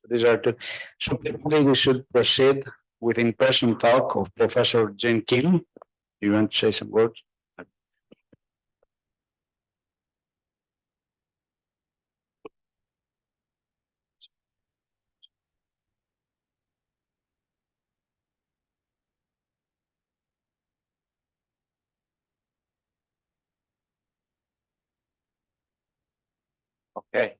So these are two. So probably we should proceed with in-person talk of Professor Jihn Kim. You want to say some words? Okay.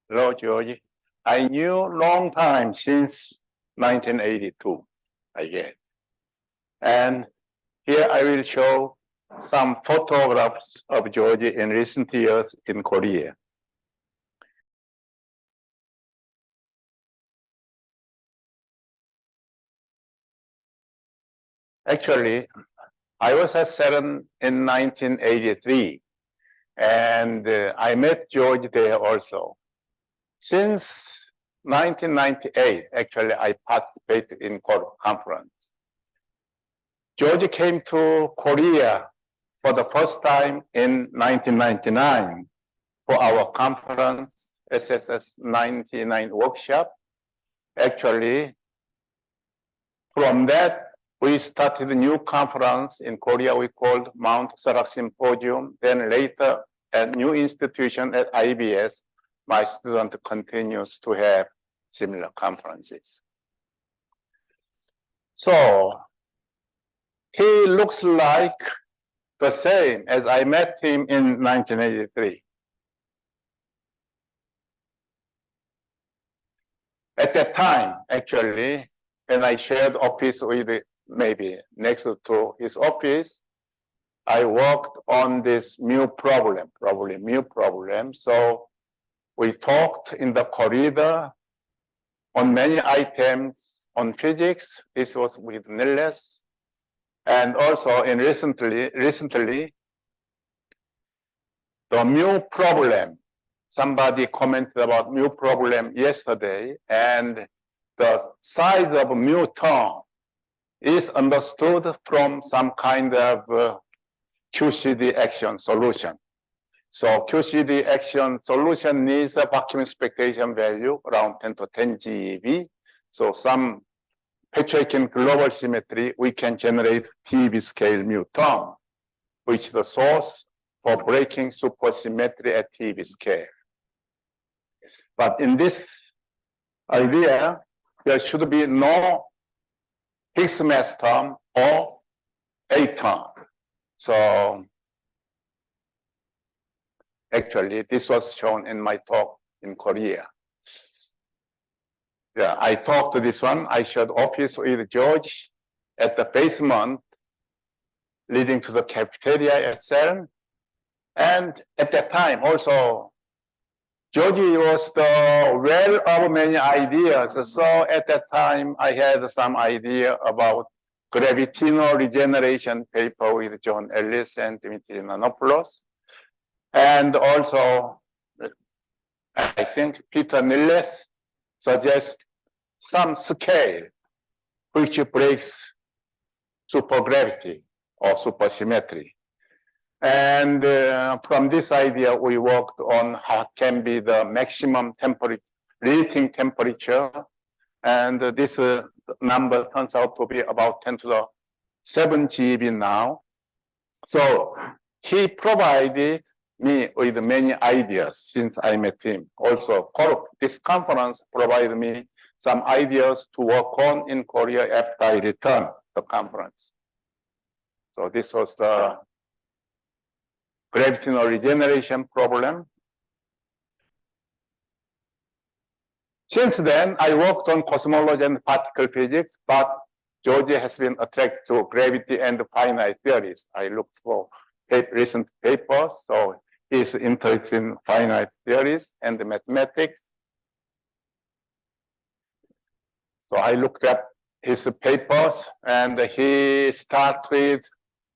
Hello, George. I knew long time since 1982, I guess. And here I will show some photographs of George in recent years in Korea. Actually, I was at CERN in 1983, and I met George there also. Since 1998, actually, I participated in Corfu conference. George came to Korea for the first time in 1999 for our conference, SSS 99 workshop. Actually, from that, we started a new conference in Korea we called Mount Sarak Symposium. Then later, at new institution at IBS, my student continues to have similar conferences. So he looks like the same as I met him in 1983. At that time, actually, when I shared office with maybe next to his office, I worked on this mu problem, probably mu problem. So we talked in the corridor on many items on physics. This was with Nilles. And also in recently, the mu problem, somebody commented about mu problem yesterday, and the size of mu term is understood from some kind of QCD action solution. So QCD action solution needs a vacuum expectation value around 10 to 10 GeV. So some Petrarchian global symmetry, we can generate TeV scale mu term, which is the source for breaking supersymmetry at TeV scale. But in this idea, there should be no Higgs mass term or A term. So actually, this was shown in my talk in Korea. Yeah, I talked to this one. I shared office with George at the basement leading to the cafeteria at CERN. And at that time, also, George was the well of many ideas. So at that time, I had some idea about gravitational regeneration paper with John Ellis and Dimitri Nanopoulos. And also, I think Peter Nilles suggests some scale which breaks supergravity or supersymmetry. And from this idea, we worked on how can be the maximum temperature, relating temperature. And this number turns out to be about 10 to the 7 GeV now. So he provided me with many ideas since I met him. Also, this conference provided me some ideas to work on in Korea after I returned the conference. So this was the gravitational regeneration problem. Since then, I worked on cosmology and particle physics, but George has been attracted to gravity and finite theories. I looked for recent papers, so he's interested in finite theories and mathematics. So I looked at his papers, and he started with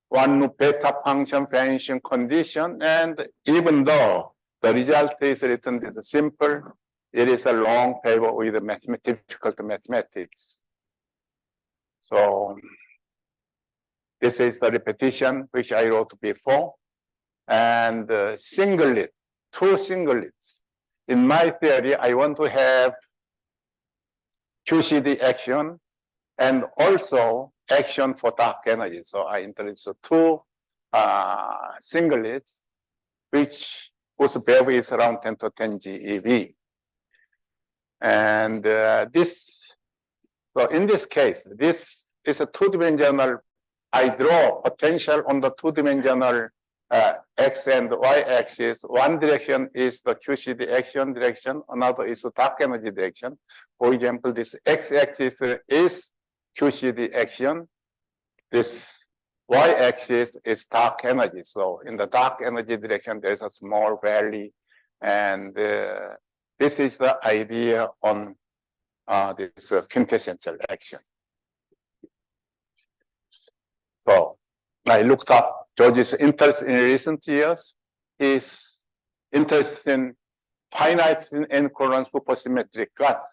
one beta function vanishing condition, and even though the result is written as simple, it is a long paper with difficult mathematics. So this is the repetition which I wrote before, and two singlets. In my theory, I want to have QCD action and also action for dark energy. So I introduced two singlets, which whose value is around 10 to 10 GeV. And so in this case, this is a two-dimensional. I draw potential on the two-dimensional X and Y axis. One direction is the QCD action direction, another is the dark energy direction. For example, this X axis is QCD action. This Y axis is dark energy. So in the dark energy direction, there is a small valley. And this is the idea on this quintessential action. So I looked up George's interest in recent years. His interest in finite and current supersymmetric graphs.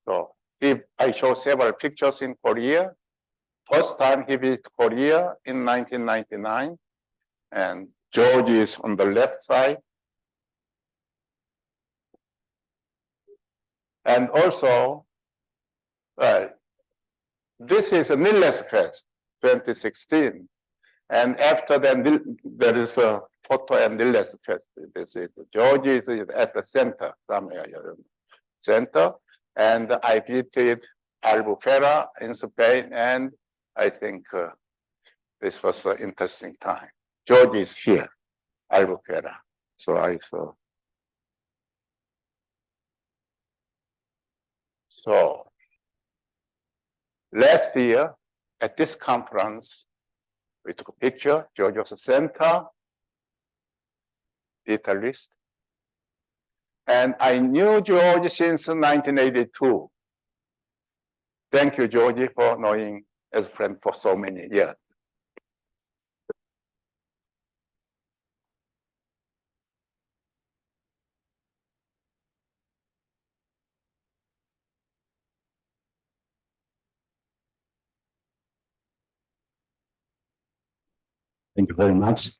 So I show several pictures in Korea. First time he visited Korea in 1999, and George is on the left side. And also, this is a Nilles Fest 2016. And after that, there is a photo at Nilles Fest. This is George is at the center, somewhere center. And I visited Albufera in Spain, and I think this was an interesting time. George is here, Albufera. So I saw. So last year at this conference, we took a picture. George was the center, detailist. And I knew George since 1982. Thank you, George, for knowing as a friend for so many years. Thank you very much.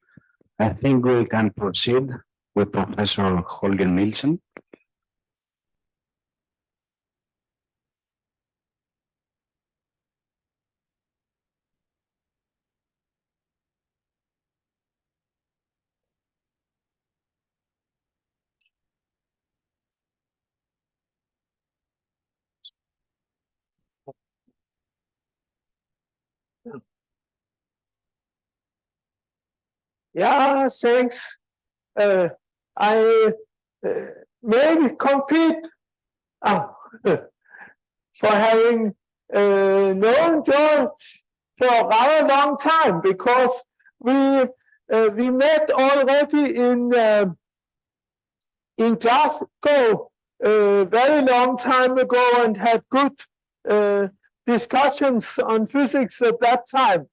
I think we can proceed with Professor Holger Nielsen. Yeah, thanks. I maybe compete for having known George for a rather long time, because we met already in Glasgow a very long time ago and had good discussions on physics at that time.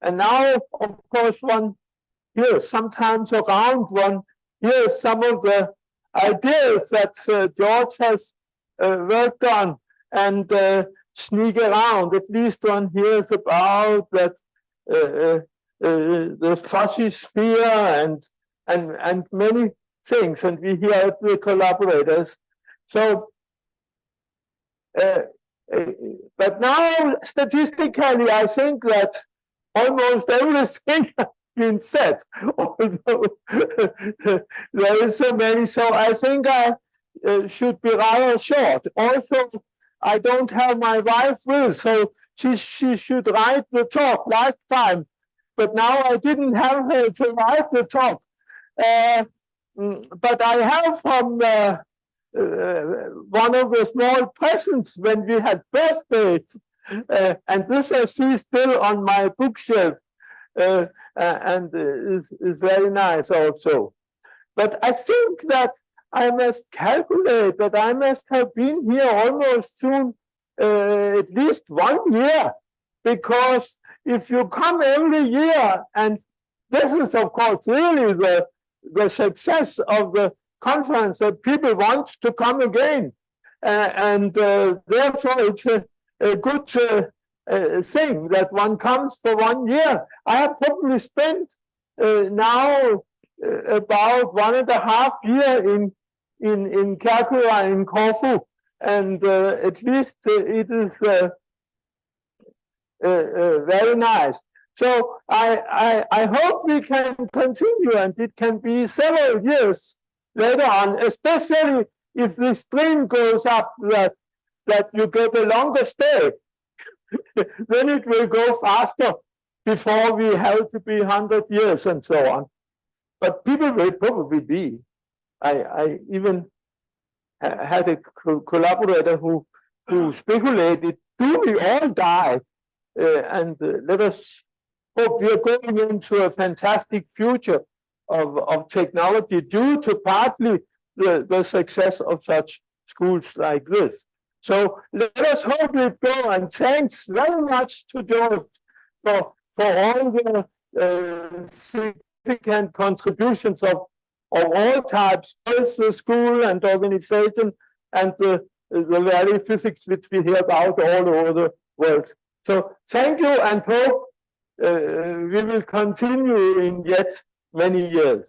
And now, of course, one hears sometimes around, one hears some of the ideas that George has worked on and sneak around. At least one hears about that the fuzzy sphere and many things, and we hear it with collaborators. So, but now statistically, I think that almost everything has been said, although there is so many. So I think I should be rather short. Also, I don't have my wife with, so she should write the talk last time, but now I didn't have her to write the talk. But I have from one of the small presents when we had birthdays, and this I see still on my bookshelf, and is very nice also. But I think that I must calculate that I must have been here almost soon, at least 1 year, because if you come every year, and this is of course really the success of the conference, that people want to come again, and therefore it's a good thing that one comes for 1 year. I have probably spent now about 1.5 years in Capua in Corfu, and at least it is very nice. So I hope we can continue, and it can be several years later on, especially if the stream goes up that you get a longer stay. Then it will go faster before we have to be 100 years and so on. But people will probably be. I even had a collaborator who speculated, do we all die? And let us hope we are going into a fantastic future of technology due to partly the success of such schools like this. So let us hope it go, and thanks very much to George for all the significant contributions of all types, both the school and organization, and the very physics which we hear about all over the world. So thank you, and hope we will continue in yet many years.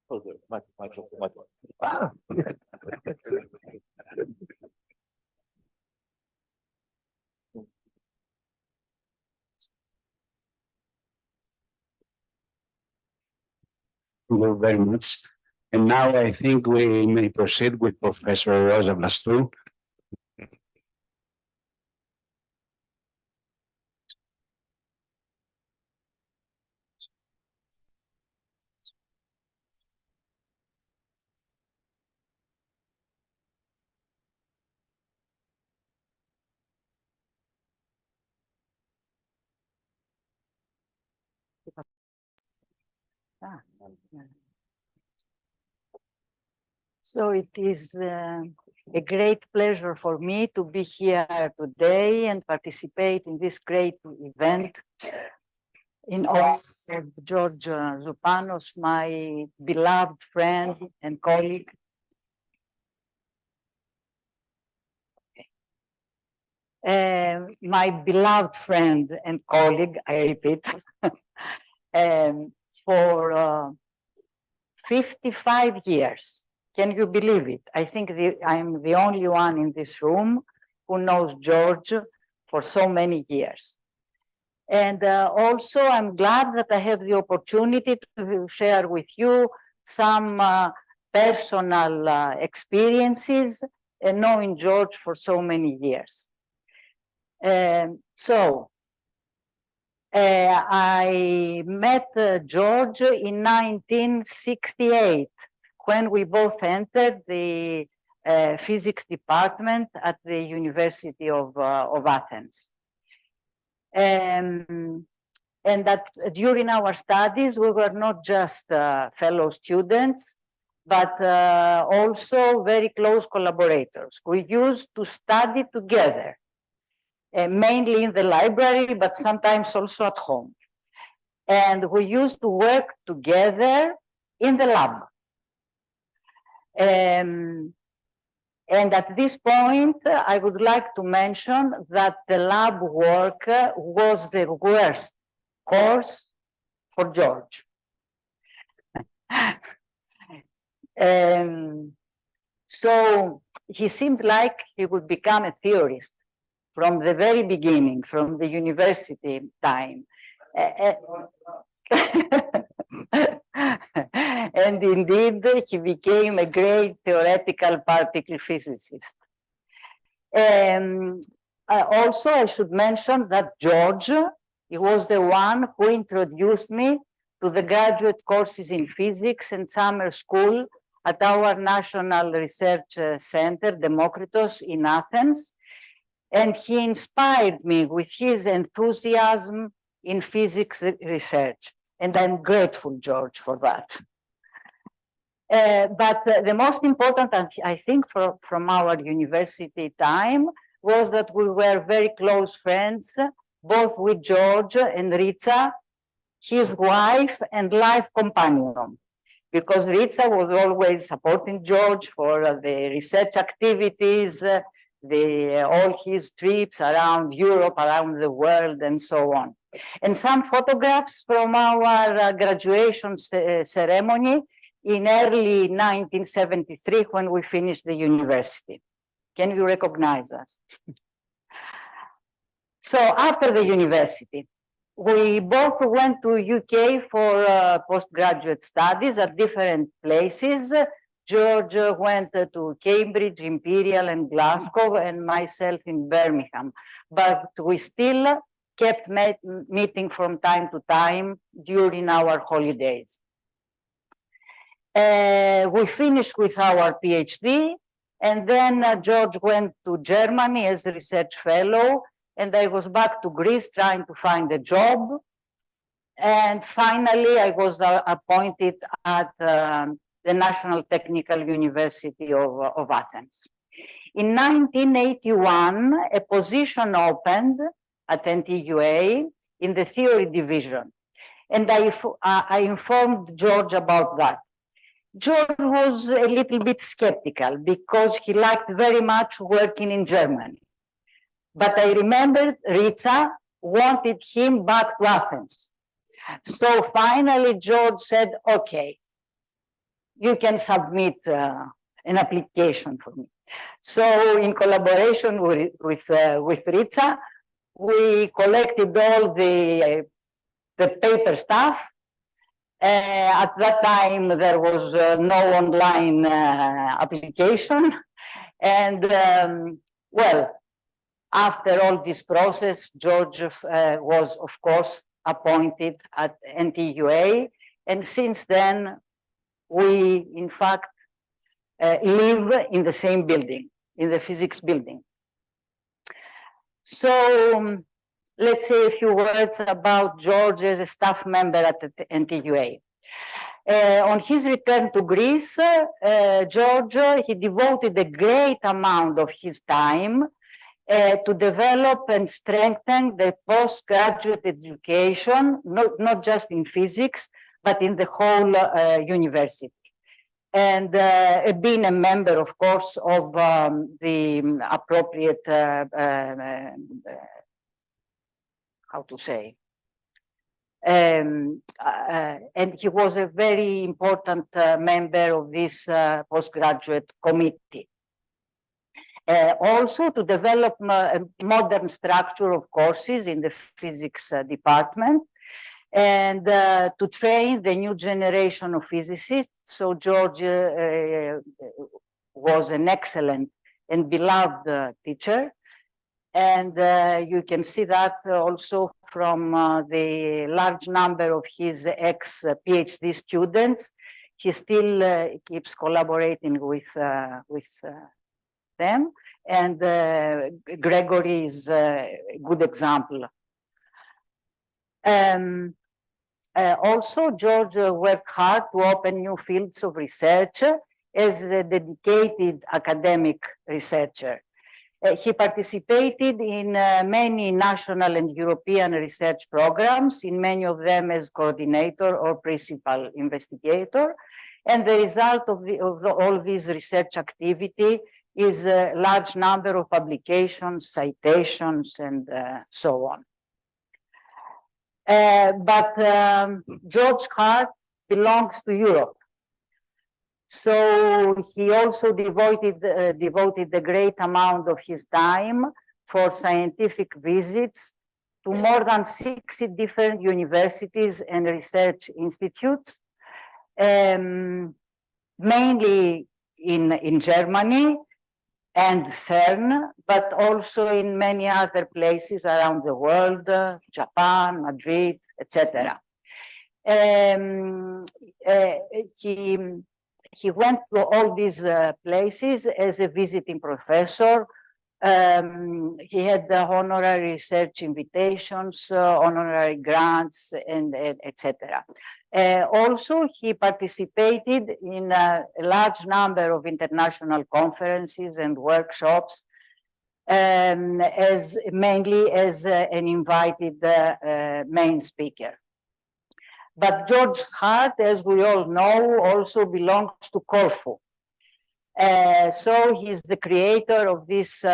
Thank you very much. And now I think we may proceed with Professor Roza Vlastou. So it is a great pleasure for me to be here today and participate in this great event in honor of George Zoupanos, my beloved friend and colleague. My beloved friend and colleague, I repeat, for 55 years. Can you believe it? I think I'm the only one in this room who knows George for so many years. And also, I'm glad that I have the opportunity to share with you some personal experiences and knowing George for so many years. I met George in 1968 when we both entered the physics department at the University of Athens. And that during our studies, we were not just fellow students, but also very close collaborators. We used to study together. Mainly in the library, but sometimes also at home. And we used to work together in the lab. And at this point, I would like to mention that the lab work was the worst course for George. So he seemed like he would become a theorist from the very beginning, from the university time. And indeed, he became a great theoretical particle physicist. Also, I should mention that George, he was the one who introduced me to the graduate courses in physics and summer school at our National Research Center, Demokritos, in Athens. And he inspired me with his enthusiasm in physics research. And I'm grateful, George, for that. But the most important, I think, from our university time was that we were very close friends, both with George and Ritsa, his wife and life companion, because Ritsa was always supporting George for the research activities, all his trips around Europe, around the world, and so on. And some photographs from our graduation ceremony in early 1973 when we finished the university. Can you recognize us? So after the university, we both went to UK for postgraduate studies at different places. George went to Cambridge, Imperial, and Glasgow, and myself in Birmingham. But we still kept meeting from time to time during our holidays. We finished with our PhD, and then George went to Germany as a research fellow, and I was back to Greece trying to find a job. And finally, I was appointed at the National Technical University of Athens. In 1981, a position opened at NTUA in the theory division, and I informed George about that. George was a little bit skeptical because he liked very much working in Germany. But I remembered Riza wanted him back to Athens. So finally, George said, okay, you can submit an application for me. So in collaboration with Riza, we collected all the paper stuff. At that time, there was no online application. And well, after all this process, George was, of course, appointed at NTUA. And since then, we, in fact, live in the same building, in the physics building. So let's say a few words about George as a staff member at the NTUA. On his return to Greece, George, he devoted a great amount of his time to develop and strengthen the postgraduate education, not just in physics, but in the whole university. And being a member, of course, of the appropriate, how to say, and he was a very important member of this postgraduate committee. Also to develop a modern structure of courses in the physics department, and to train the new generation of physicists. So George was an excellent and beloved teacher. And you can see that also from the large number of his ex-PhD students. He still keeps collaborating with them. And Gregory is a good example. Also, George worked hard to open new fields of research as a dedicated academic researcher. He participated in many national and European research programs, in many of them as coordinator or principal investigator. And the result of all this research activity is a large number of publications, citations, and so on. But George's heart belongs to Europe. So he also devoted a great amount of his time for scientific visits to more than 60 different universities and research institutes, mainly in Germany and CERN, but also in many other places around the world, Japan, Madrid, etc. He went to all these places as a visiting professor. He had the honorary research invitations, honorary grants, and etc. Also, he participated in a large number of international conferences and workshops, mainly as an invited main speaker. But George's heart, as we all know, also belongs to Corfu. So he's the creator of this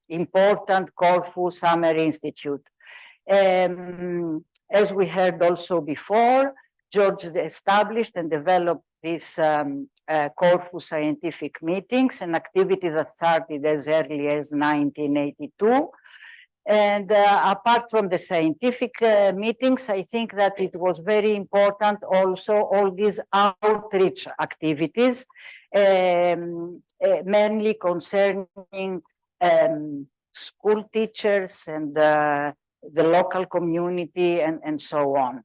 important Corfu Summer Institute. As we heard also before, George established and developed this Corfu scientific meetings, an activity that started as early as 1982. And apart from the scientific meetings, I think that it was very important also all these outreach activities, mainly concerning school teachers and the local community and so on.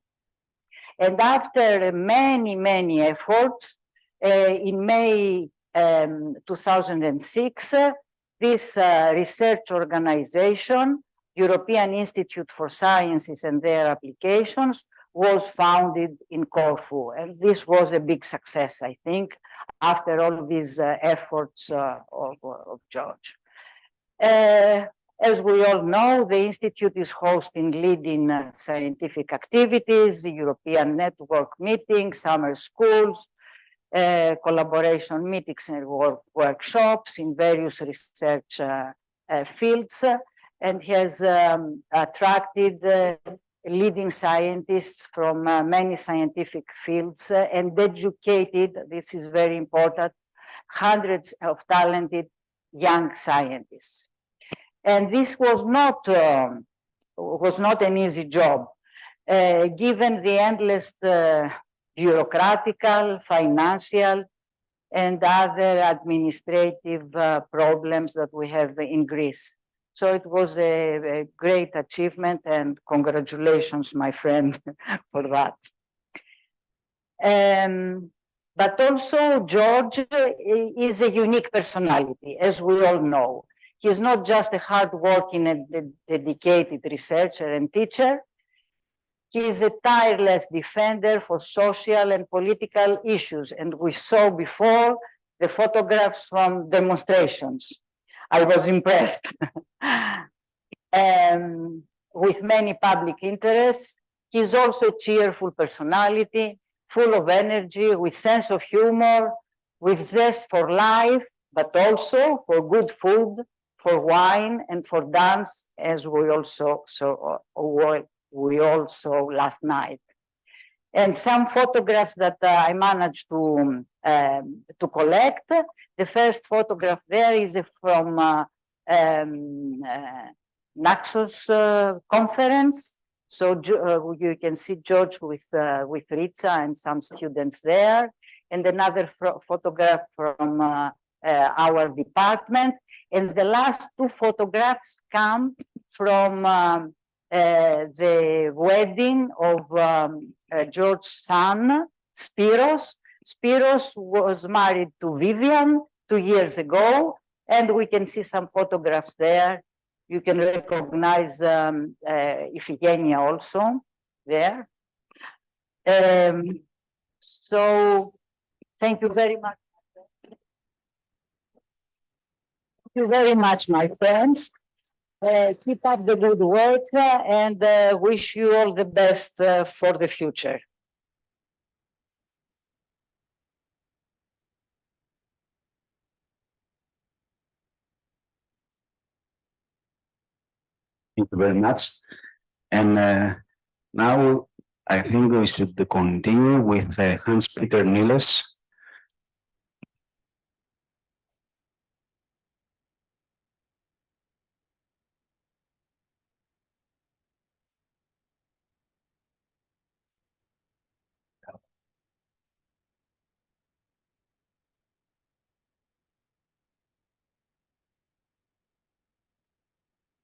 And after many, many efforts, in May 2006, this research organization, European Institute for Sciences and Their Applications, was founded in Corfu. And this was a big success, I think, after all these efforts of George. As we all know, the Institute is hosting leading scientific activities, European network meetings, summer schools, collaboration meetings and workshops in various research fields, and has attracted leading scientists from many scientific fields and educated, this is very important, hundreds of talented young scientists. And this was not an easy job, given the endless bureaucratical, financial, and other administrative problems that we have in Greece. So it was a great achievement, and congratulations, my friend, for that. But also George is a unique personality, as we all know. He's not just a hardworking and dedicated researcher and teacher. He is a tireless defender for social and political issues. And we saw before the photographs from demonstrations. I was impressed. With many public interests. He's also a cheerful personality, full of energy, with sense of humor, with zest for life, but also for good food, for wine, and for dance, as we also saw last night. And some photographs that I managed to collect. The first photograph there is from Naxos conference. So you can see George with Ritza and some students there. And another photograph from our department. And the last two photographs come from the wedding of George's son, Spiros. Spiros was married to Vivian 2 years ago, and we can see some photographs there. You can recognize Iphigenia also there. So thank you very much. Thank you very much, my friends. Keep up the good work and wish you all the best for the future. Thank you very much. And now I think we should continue with Hans-Peter Nilles.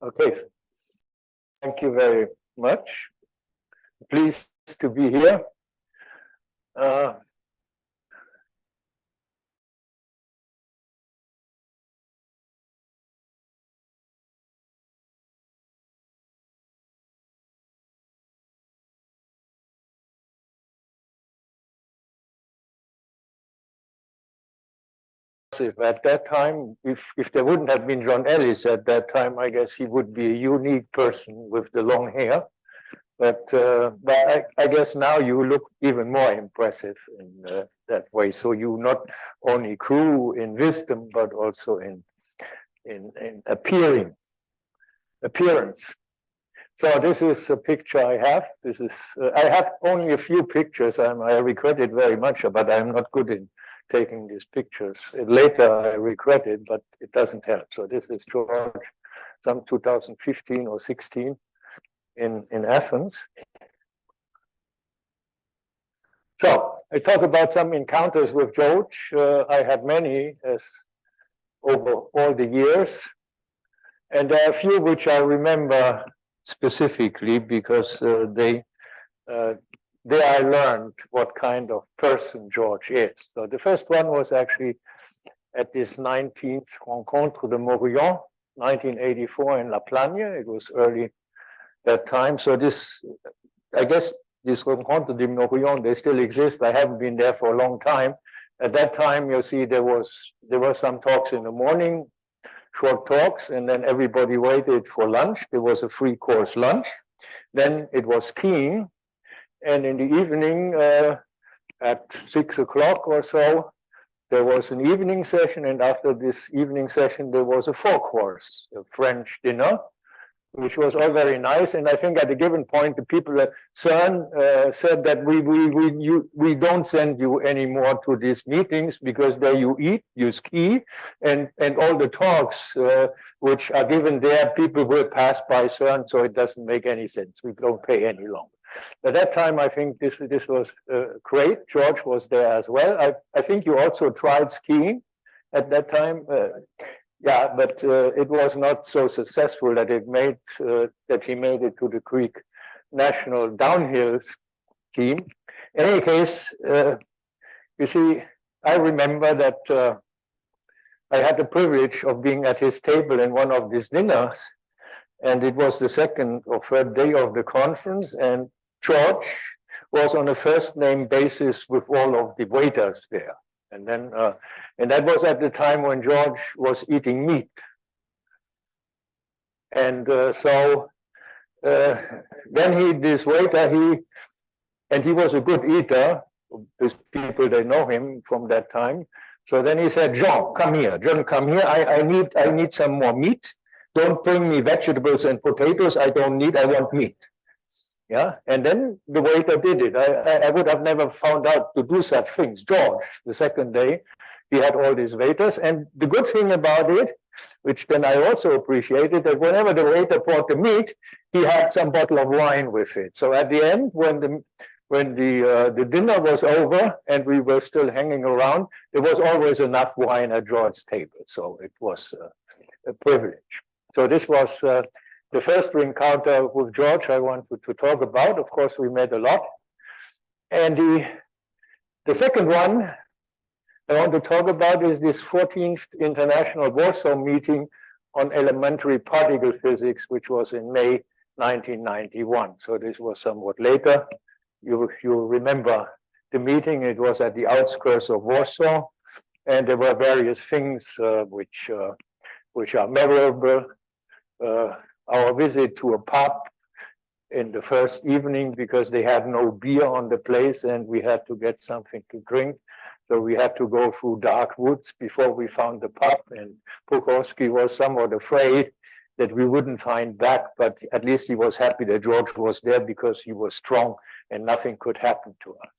Okay, thank you very much. Pleased to be here. If at that time, if there wouldn't have been John Ellis at that time, I guess he would be a unique person with the long hair. But I guess now you look even more impressive in that way. So you not only grew in wisdom, but also in appearance. So this is a picture I have. This is I have only a few pictures. I regret it very much, but I'm not good in taking these pictures. Later I regret it, but it doesn't help. So this is George, some 2015 or 16 in Athens. So I talk about some encounters with George. I had many as over all the years, and there are a few which I remember specifically because there I learned what kind of person George is. So the first one was actually at this 19th Rencontre de Morillon, 1984 in La Plagne. It was early that time. So this, I guess, this Rencontre de Morillon, they still exist. I haven't been there for a long time. At that time, you see, there were some talks in the morning, short talks, and then everybody waited for lunch. There was a 3-course lunch. Then it was skiing, and in the evening, at 6 o'clock or so, there was an evening session, and after this evening session, there was a 4-course French dinner, which was all very nice. And I think at a given point, the people at CERN said that we don't send you anymore to these meetings because there you eat, you ski, and all the talks which are given there, people will pass by CERN, so it doesn't make any sense. We don't pay any longer. At that time, I think this was great. George was there as well. I think you also tried skiing at that time. Yeah, but it was not so successful that he made it to the Greek national downhill team. In any case, you see, I remember that I had the privilege of being at his table in one of these dinners, and it was the second or third day of the conference, and George was on a first name basis with all of the waiters there. And then, and that was at the time when George was eating meat. And so then this waiter, he was a good eater. These people, they know him from that time. So then he said, John, come here. John, come here. I need some more meat. Don't bring me vegetables and potatoes. I don't need, I want meat. Yeah, and then the waiter did it. I would have never found out to do such things. George, the second day, he had all these waiters. And the good thing about it, which then I also appreciated, that whenever the waiter brought the meat, he had some bottle of wine with it. So at the end, when the dinner was over and we were still hanging around, there was always enough wine at George's table. So it was a privilege. So this was the first encounter with George I wanted to talk about. Of course, we met a lot. And the second one I want to talk about is this 14th International Warsaw meeting on elementary particle physics, which was in May 1991. So this was somewhat later. You remember the meeting. It was at the outskirts of Warsaw, and there were various things which are memorable. Our visit to a pub in the first evening because they had no beer on the place and we had to get something to drink. So we had to go through dark woods before we found the pub, and Pukowski was somewhat afraid that we wouldn't find back, but at least he was happy that George was there because he was strong and nothing could happen to us.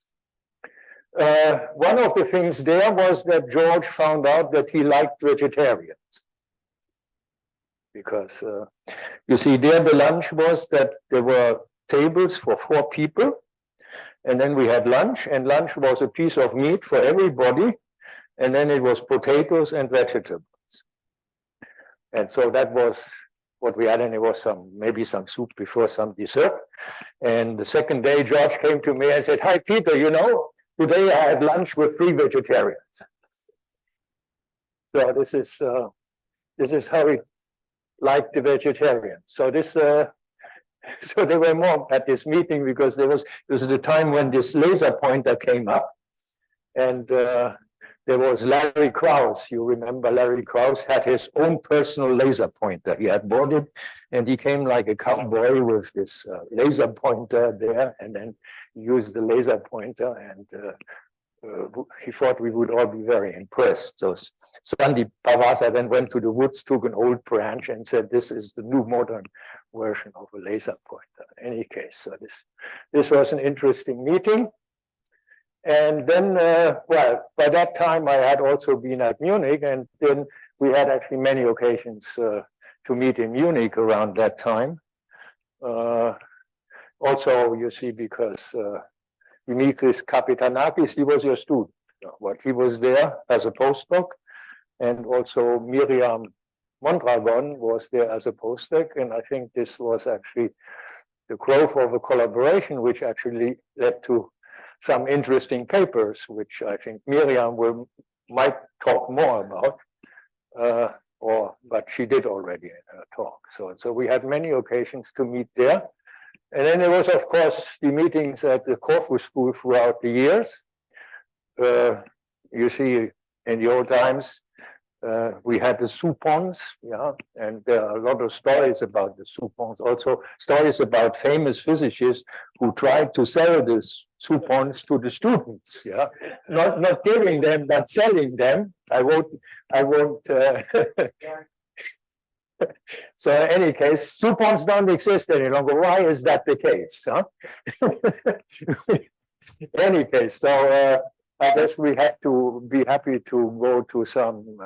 One of the things there was that George found out that he liked vegetarians. Because you see, there the lunch was that there were tables for 4 people, and then we had lunch, and lunch was a piece of meat for everybody, and then it was potatoes and vegetables. And so that was what we had, and it was maybe some soup before some dessert. And the second day, George came to me and said, "Hi, Peter, you know, today I had lunch with 3 vegetarians." So this is how we like the vegetarians. So so there were more at this meeting because this was the time when this laser pointer came up, and there was Larry Krauss. You remember Larry Krauss had his own personal laser pointer. He had bought it, and he came like a cowboy with this laser pointer there, and then used the laser pointer, and he thought we would all be very impressed. So Sandeep Pavasa then went to the woods, took an old branch, and said, "This is the new modern version of a laser pointer." In any case, so this was an interesting meeting. And then, well, by that time, I had also been at Munich, and then we had actually many occasions to meet in Munich around that time. Also, you see, because Dimitris Kapitanakis, he was your student, but he was there as a postdoc, and also Miriam Mondragon was there as a postdoc, and I think this was actually the growth of a collaboration, which actually led to some interesting papers, which I think Miriam might talk more about, but she did already talk. So we had many occasions to meet there. And then there was, of course, the meetings at the Corfu school throughout the years. You see, in the old times, we had the Zoupans, yeah, and there are a lot of stories about the Zoupans, also stories about famous physicists who tried to sell the Zoupans to the students, yeah, not giving them, but selling them. I won't. So in any case, Zoupans don't exist any longer. Why is that the case? Huh? In any case, so I guess we have to be happy to go to some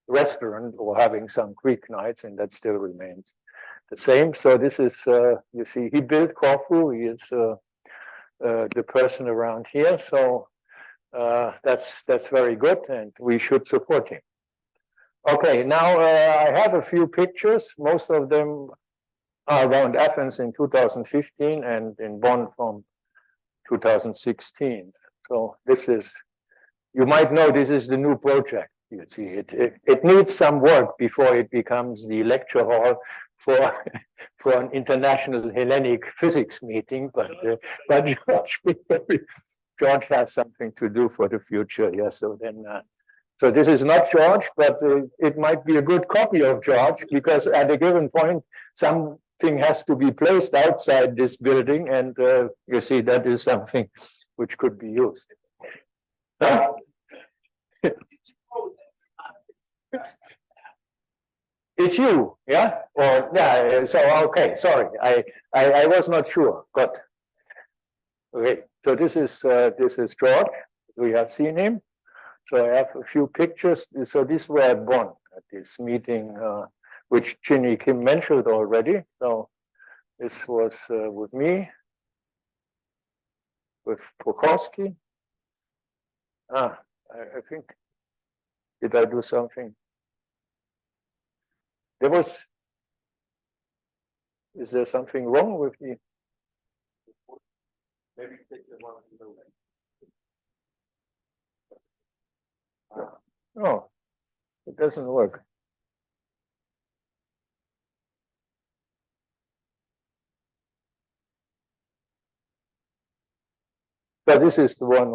restaurant or having some Greek nights, and that still remains the same. So this is, you see, he built Corfu. He is the person around here. So that's very good, and we should support him. Okay, now I have a few pictures. Most of them are around Athens in 2015 and in Bonn from 2016. So this is, you might know, this is the new project. You see, it needs some work before it becomes the lecture hall for an international Hellenic physics meeting. But George has something to do for the future. Yeah, so then. So this is not George, but it might be a good copy of George, because at a given point, something has to be placed outside this building, and you see that is something which could be used. It's you, yeah? Or yeah, so okay, sorry. I was not sure, but okay, so this is George. We have seen him. So I have a few pictures. So these were at Bonn at this meeting, which Jihn Kim mentioned already. So this was with me, with Prokowski. I think, did I do something? Is there something wrong with the? Maybe take the one to the right. No, it doesn't work. But this is the one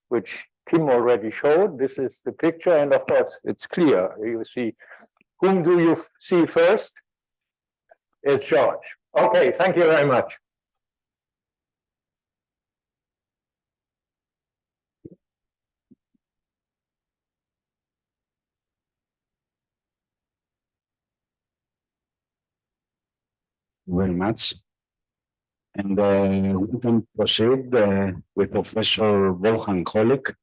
which Kim already showed. This is the picture, and of course it's clear. You see, whom do you see first? It's George. Okay, thank you very much. Very much. And we can proceed with Professor Wolfgang Hollik.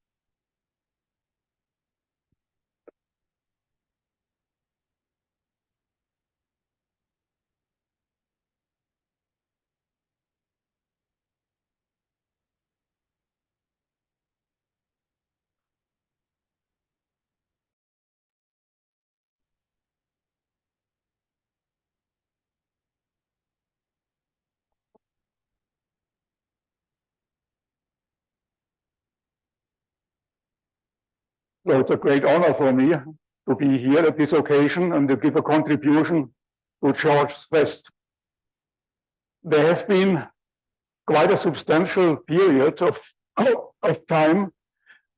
So it's a great honor for me to be here at this occasion and to give a contribution to GeorgeFest. There have been quite a substantial period of time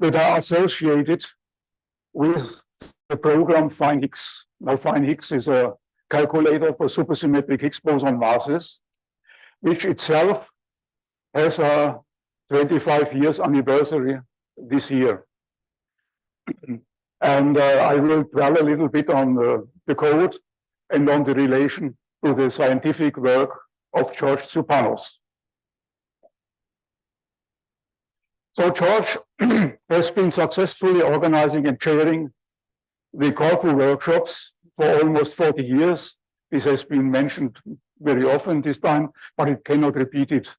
that are associated with the program FINE-Higgs. Now, FINE-Higgs is a calculator for supersymmetric Higgs boson masses, which itself has a 25 years anniversary this year. And I will dwell a little bit on the code and on the relation to the scientific work of George Zoupanos. So George has been successfully organizing and chairing the Corfu workshops for almost 40 years. This has been mentioned very often this time, but it cannot repeat it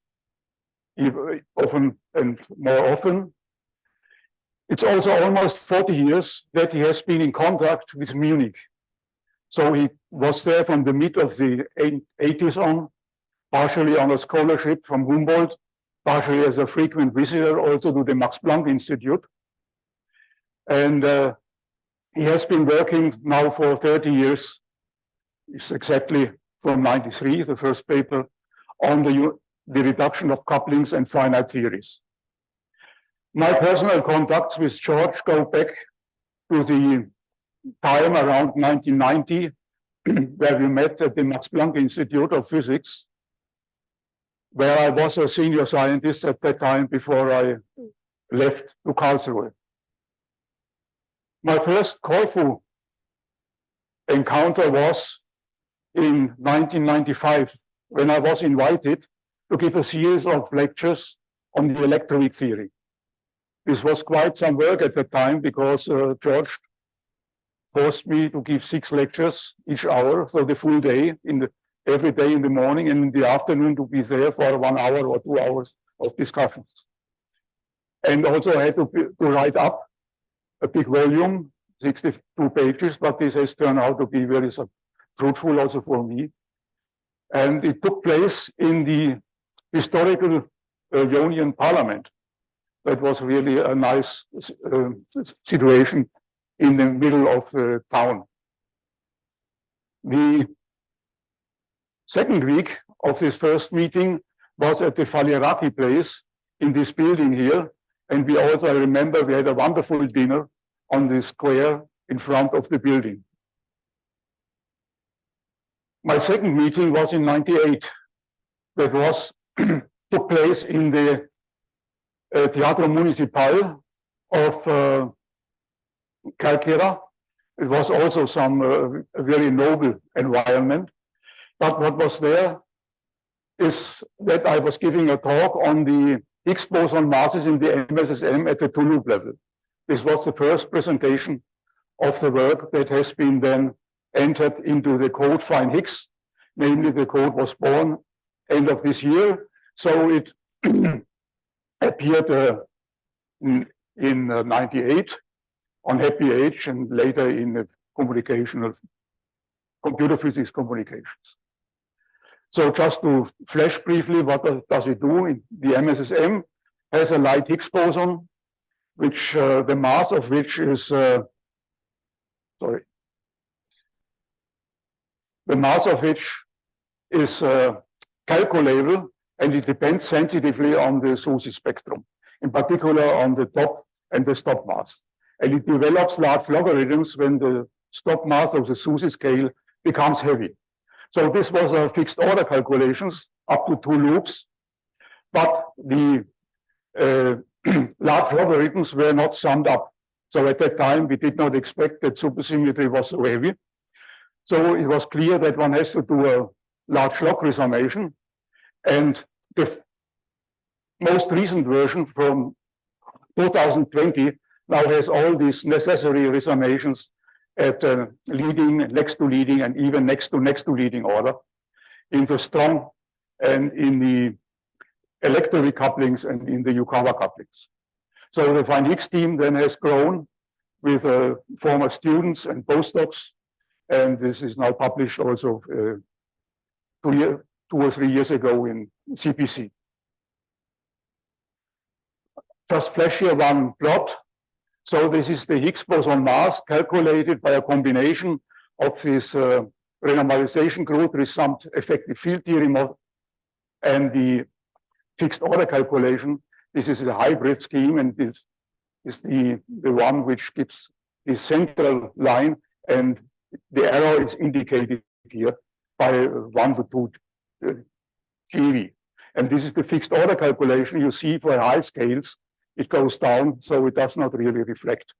often and more often. It's also almost 40 years that he has been in contact with Munich. So he was there from the mid of the 80s on, partially on a scholarship from Humboldt, partially as a frequent visitor also to the Max Planck Institute. And he has been working now for 30 years, it's exactly from 93, the first paper, on the reduction of couplings and finite theories. My personal contacts with George go back to the time around 1990, where we met at the Max Planck Institute of Physics, where I was a senior scientist at that time before I left to Karlsruhe. My first Corfu encounter was in 1995, when I was invited to give a series of lectures on the electroweak theory. This was quite some work at the time because George forced me to give 6 lectures each hour, so the full day, every day in the morning, and in the afternoon to be there for 1 hour or 2 hours of discussions. And also I had to write up a big volume, 62 pages, but this has turned out to be very fruitful also for me. And it took place in the historical Ionian Parliament. That was really a nice situation in the middle of the town. The second week of this first meeting was at the Faliraki place in this building here. And we also, I remember, we had a wonderful dinner on the square in front of the building. My second meeting was in 98. That was took place in the Teatro Municipal of Calquera. It was also some very noble environment. But what was there is that I was giving a talk on the Higgs boson masses in the MSSM at the Toulouse level. This was the first presentation of the work that has been then entered into the code FINE-Higgs. Namely, the code was born end of this year. So it appeared in 98 on Happy Age and later in the computer physics communications. So just to flash briefly, what does it do? The MSSM has a light Higgs boson, which the mass of which is, the mass of which is calculable, and it depends sensitively on the SUSY spectrum, in particular on the top and the stop mass. And it develops large logarithms when the stop mass of the SUSY scale becomes heavy. So this was a fixed order calculations up to 2 loops, but the large logarithms were not summed up. So at that time, we did not expect that supersymmetry was so heavy. So it was clear that one has to do a large log resummation. And the most recent version from 2020 now has all these necessary resummations at leading, next to leading, and even next to leading order in the strong and in the electroweak couplings and in the Yukawa couplings. So the FINE-Higgs team then has grown with former students and postdocs, and this is now published also 2 or 3 years ago in CPC. Just flash here one plot. So this is the Higgs boson mass calculated by a combination of this renormalization group resummed effective field theory model and the fixed order calculation. This is a hybrid scheme, and this is the one which gives the central line, and the error is indicated here by 1 to 2 GeV. And this is the fixed order calculation. You see for high scales, it goes down, so it does not really reflect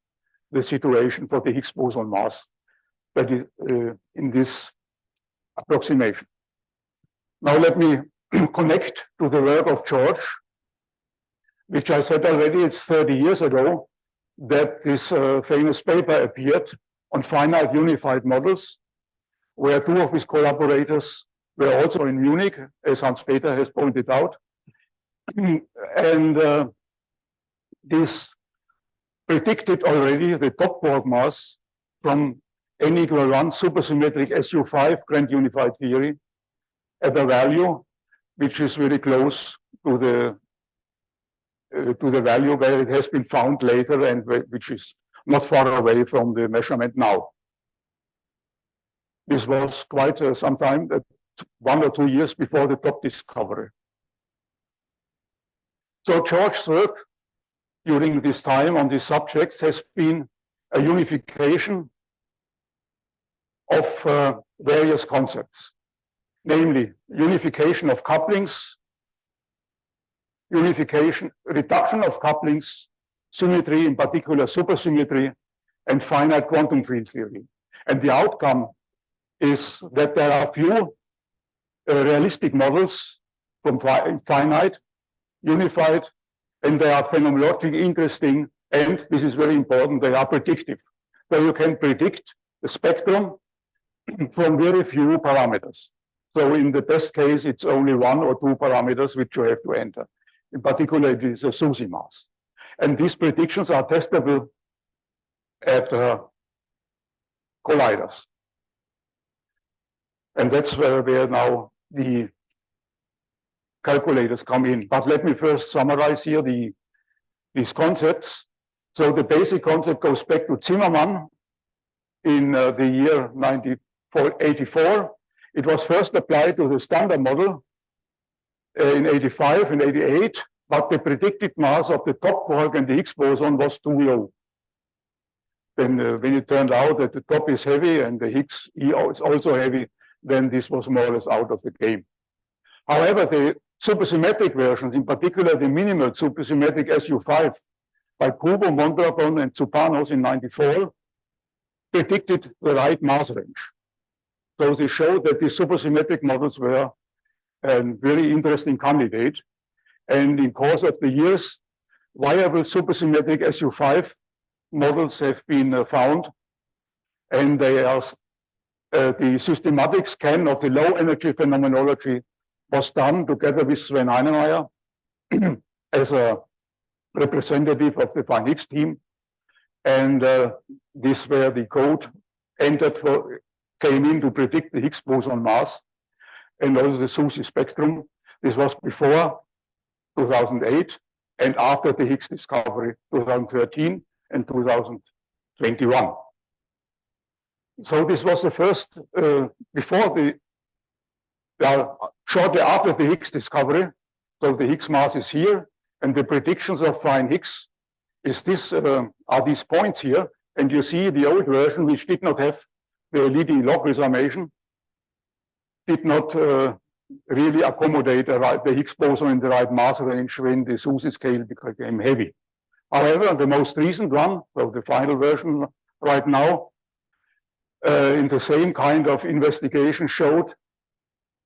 the situation for the Higgs boson mass that is in this approximation. Now let me connect to the work of George, which I said already, it's 30 years ago that this famous paper appeared on finite unified models, where 2 of his collaborators were also in Munich, as Hans-Peter has pointed out. And this predicted already the top quark mass from n equal 1 supersymmetric SU5 grand unified theory at a value which is very close to the value where it has been found later, and which is not far away from the measurement now. This was quite some time, 1 or 2 years before the top discovery. So George's work during this time on these subjects has been a unification of various concepts, namely unification of couplings, reduction of couplings, symmetry, in particular supersymmetry, and finite quantum field theory. And the outcome is that there are few realistic models from finite, unified, and they are phenomenologically interesting, and this is very important, they are predictive. So you can predict the spectrum from very few parameters. So in the best case, it's only 1 or 2 parameters which you have to enter. In particular, it is a SUSY mass. And these predictions are testable at colliders. And that's where now the calculators come in. But let me first summarize here these concepts. So the basic concept goes back to Zimmermann in the year 1984. It was first applied to the standard model in 85 and 88, but the predicted mass of the top quark and the Higgs boson was too low. Then when it turned out that the top is heavy and the Higgs is also heavy, then this was more or less out of the game. However, the supersymmetric versions, in particular the minimal supersymmetric SU5 by Kubo, Mondragon, and Zoupanos in 94, predicted the right mass range. So they showed that the supersymmetric models were a very interesting candidate. And in course of the years, viable supersymmetric SU5 models have been found, and they are the systematic scan of the low energy phenomenology was done together with Sven Heinemeier as a representative of the fine Higgs team. And this where the code entered came in to predict the Higgs boson mass and also the SUSY spectrum. This was before 2008 and after the Higgs discovery, 2013 and 2021. So this was the first, shortly after the Higgs discovery. So the Higgs mass is here, and the predictions of fine Higgs are these points here. And you see the old version, which did not have the leading log resummation, did not really accommodate the Higgs boson in the right mass range when the SUSY scale became heavy. However, the most recent one, so the final version right now, in the same kind of investigation showed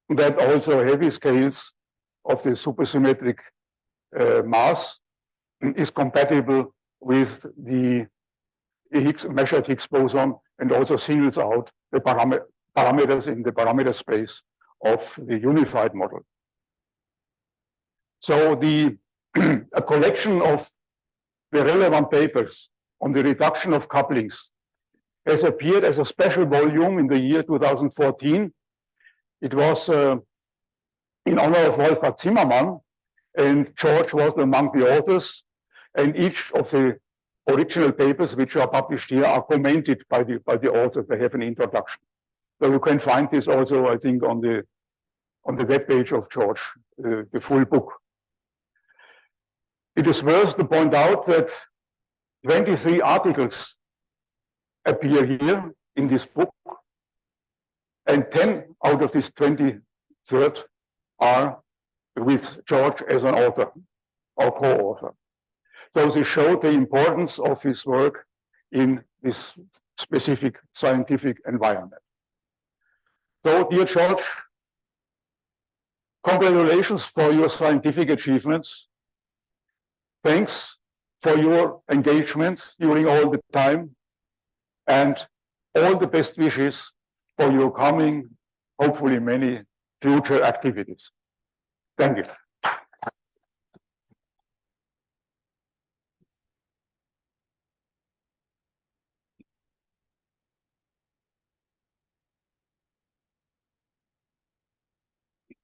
that also heavy scales of the supersymmetric mass is compatible with the measured Higgs boson, and also singles out the parameters in the parameter space of the unified model. So a collection of the relevant papers on the reduction of couplings has appeared as a special volume in the year 2014. It was in honor of Wolfgang Zimmermann, and George was among the authors, and each of the original papers which are published here are commented by the authors. They have an introduction. So you can find this also, I think, on the web page of George, the full book. It is worth to point out that 23 articles appear here in this book, and 10 out of these 23 are with George as an author or co-author. So they show the importance of his work in this specific scientific environment. So, dear George, congratulations for your scientific achievements. Thanks for your engagement during all the time, and all the best wishes for your coming, hopefully many future activities. Thank you.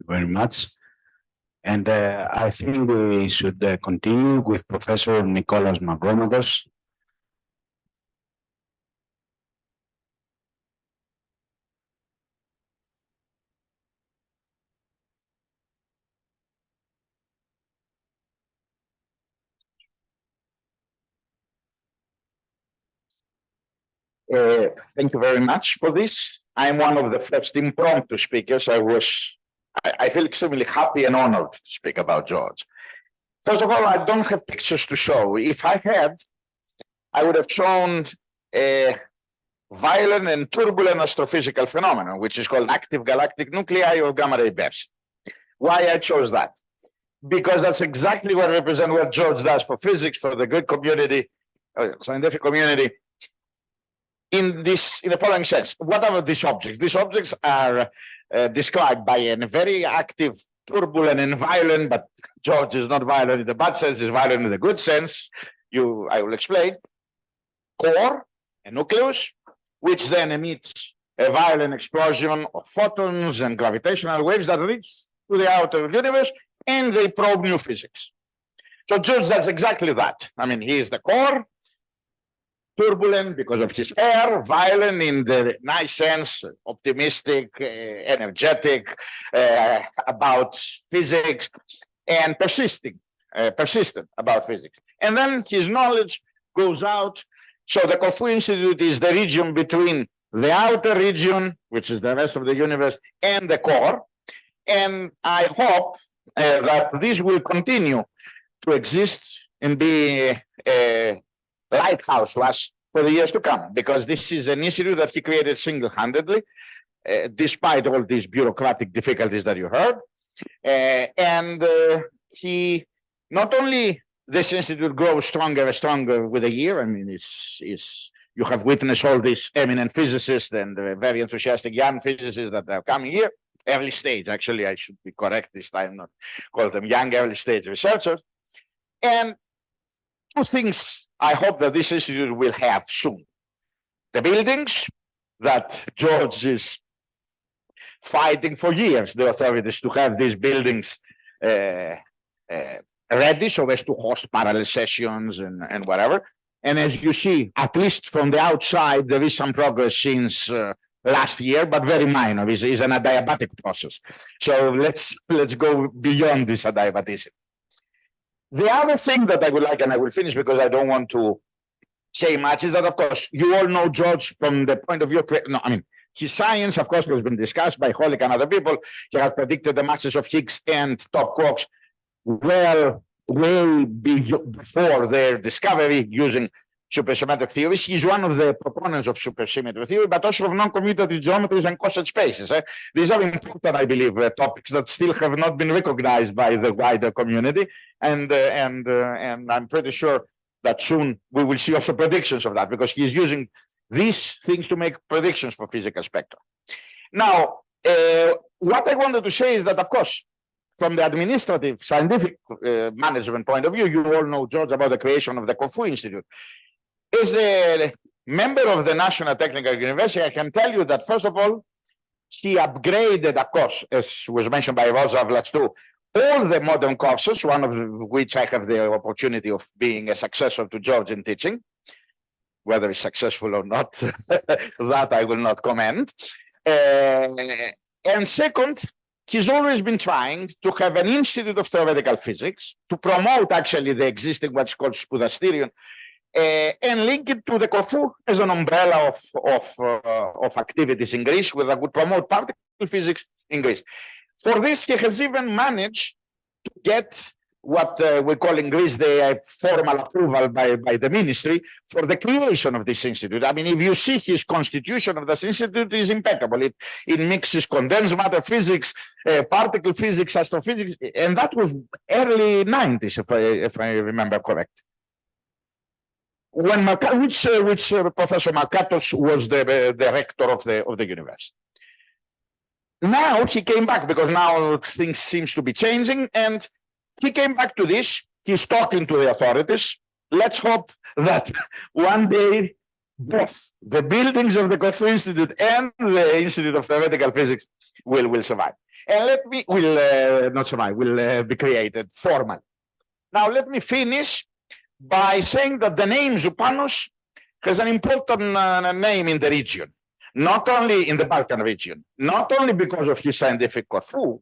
Very much. And I think we should continue with Professor Nicholas Mavromatos. Thank you very much for this. I'm one of the first impromptu speakers. I feel extremely happy and honored to speak about George. First of all, I don't have pictures to show. If I had, I would have shown a violent and turbulent astrophysical phenomenon, which is called active galactic nuclei or gamma ray bursts. Why I chose that? Because that's exactly what represents what George does for physics, for the good community, scientific community. In the following sense, what are these objects? These objects are described by a very active, turbulent, and violent, but George is not violent in the bad sense, he's violent in the good sense. I will explain. Core, a nucleus, which then emits a violent explosion of photons and gravitational waves that reach to the outer universe, and they probe new physics. So George does exactly that. I mean, he is the core, turbulent because of his air, violent in the nice sense, optimistic, energetic about physics, and persistent about physics. And then his knowledge goes out. So the Corfu Institute is the region between the outer region, which is the rest of the universe, and the core. And I hope that this will continue to exist and be a lighthouse to us for the years to come, because this is an institute that he created single-handedly, despite all these bureaucratic difficulties that you heard. He not only this institute grows stronger and stronger with a year. I mean, you have witnessed all these eminent physicists and very enthusiastic young physicists that are coming here. Early stage, actually, I should be correct this time, not call them young early stage researchers. And two things I hope that this institute will have soon. The buildings that George is fighting for years, the authorities, to have these buildings ready so as to host parallel sessions and whatever. And as you see, at least from the outside, there is some progress since last year, but very minor. It's an adiabatic process. So let's go beyond this adiabatism. The other thing that I would like, and I will finish because I don't want to say much, is that, of course, you all know George from the point of view, his science, of course, has been discussed by Hollik and other people. He has predicted the masses of Higgs and top quarks well, way before their discovery using supersymmetric theories. He's one of the proponents of supersymmetry theory, but also of non-commutative geometries and cosset spaces. These are important, I believe, topics that still have not been recognized by the wider community. And I'm pretty sure that soon we will see also predictions of that, because he's using these things to make predictions for physical spectra. Now, what I wanted to say is that, of course, from the administrative, scientific management point of view, you all know, George, about the creation of the Corfu Institute. As a member of the National Technical University, I can tell you that, first of all, he upgraded, of course, as was mentioned by Roza Vlastou, all the modern courses, one of which I have the opportunity of being a successor to George in teaching. Whether it's successful or not, that I will not comment. And second, he's always been trying to have an institute of theoretical physics to promote actually the existing what's called Spudasterion and link it to the Corfu as an umbrella of activities in Greece that would promote particle physics in Greece. For this, he has even managed to get what we call in Greece the formal approval by the ministry for the creation of this institute. I mean, if you see his constitution of this institute is impeccable. It mixes condensed matter physics, particle physics, astrophysics, and that was early 90s, if I remember correct. When Professor Mavromatos was the rector of the university. Now he came back because now things seems to be changing, and he came back to this. He's talking to the authorities. Let's hope that one day both the buildings of the Corfu Institute and the Institute of Theoretical Physics will survive. And will be created formally. Now let me finish by saying that the name Zoupanos has an important name in the region, not only in the Balkan region, not only because of his scientific Corfu,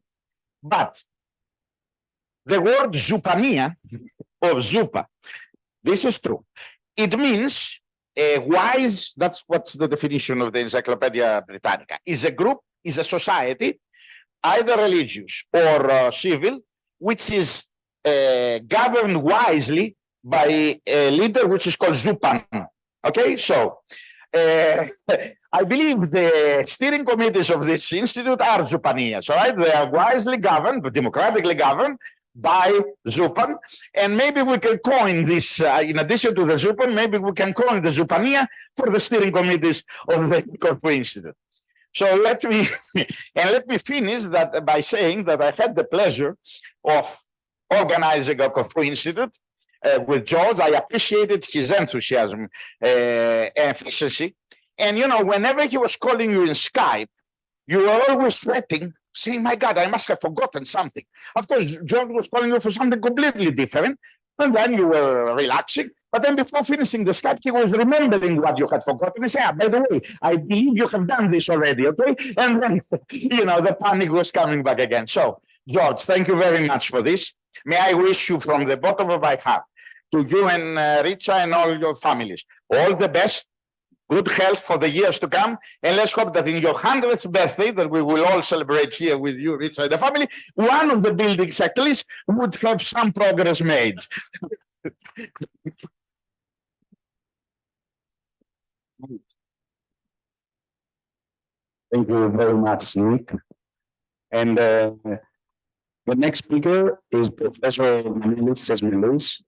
but the word Zoupania, or Zoupa, this is true. It means a wise, that's what's the definition of the Encyclopedia Britannica, is a group, is a society, either religious or civil, which is governed wisely by a leader which is called Zoupan. Okay, so I believe the steering committees of this institute are Zoupanias, right? They are wisely governed, but democratically governed by Zoupan, and maybe we can coin this, in addition to the Zoupan, maybe we can coin the Zoupania for the steering committees of the Corfu Institute. So let me finish that by saying that I had the pleasure of organizing a Corfu Institute with George. I appreciated his enthusiasm and efficiency. And you know, whenever he was calling you in Skype, you were always sweating, saying, my God, I must have forgotten something. Of course, George was calling you for something completely different. And then you were relaxing. But then before finishing the Skype, he was remembering what you had forgotten. He said, by the way, I believe you have done this already, okay? And then, you know, the panic was coming back again. So, George, thank you very much for this. May I wish you from the bottom of my heart, to you and Richa and all your families, all the best, good health for the years to come, and let's hope that in your 100th birthday, that we will all celebrate here with you, Richa, and the family, one of the buildings at least would have some progress made. Thank you very much, Nick. And the next speaker is Professor Emmanuel Tsesmelis.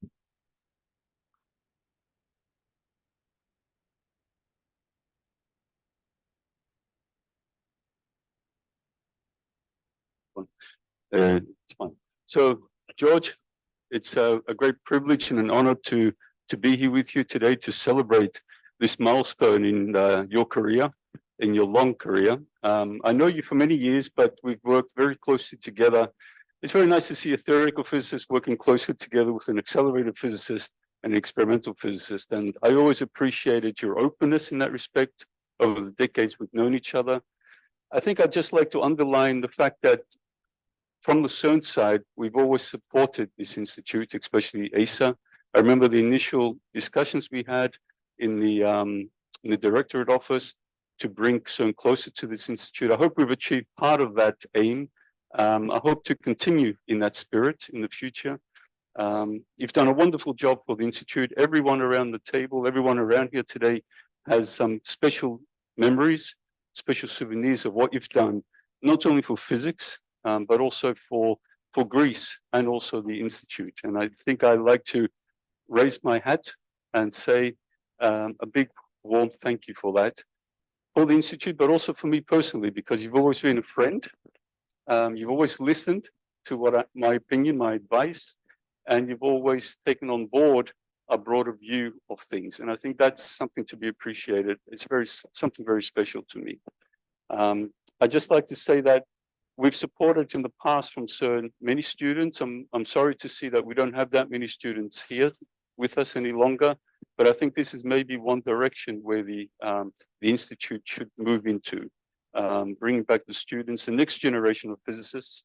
It's fine. So, George, it's a great privilege and an honor to be here with you today to celebrate this milestone in your career, in your long career. I know you for many years, but we've worked very closely together. It's very nice to see a theoretical physicist working closely together with an accelerated physicist and an experimental physicist. And I always appreciated your openness in that respect over the decades we've known each other. I think I'd just like to underline the fact that from the CERN side, we've always supported this institute, especially ESA. I remember the initial discussions we had in the directorate office to bring CERN closer to this institute. I hope we've achieved part of that aim. I hope to continue in that spirit in the future. You've done a wonderful job for the institute. Everyone around the table, everyone around here today has some special memories, special souvenirs of what you've done, not only for physics, but also for Greece and also the institute. And I think I'd like to raise my hat and say a big warm thank you for that, for the institute, but also for me personally, because you've always been a friend. You've always listened to my opinion, my advice, and you've always taken on board a broader view of things. And I think that's something to be appreciated. It's something very special to me. I'd just like to say that we've supported in the past from CERN many students. I'm sorry to see that we don't have that many students here with us any longer, but I think this is maybe one direction where the institute should move into, bringing back the students, the next generation of physicists,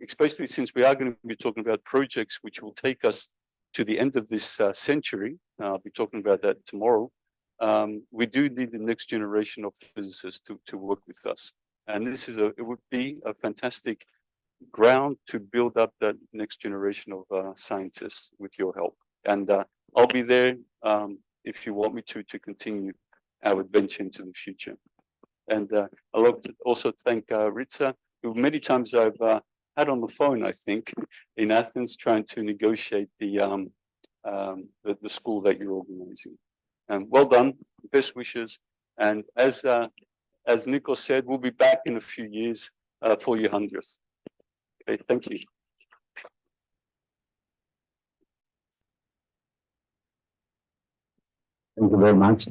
especially since we are going to be talking about projects which will take us to the end of this century. I'll be talking about that tomorrow. We do need the next generation of physicists to work with us. And this is it would be a fantastic ground to build up that next generation of scientists with your help. And I'll be there if you want me to continue our adventure into the future. And I'd like to also thank Ritsa, who many times I've had on the phone, I think, in Athens, trying to negotiate the school that you're organizing. Well done, best wishes. And as Nico said, we'll be back in a few years for your 100th. Okay, thank you. Thank you very much.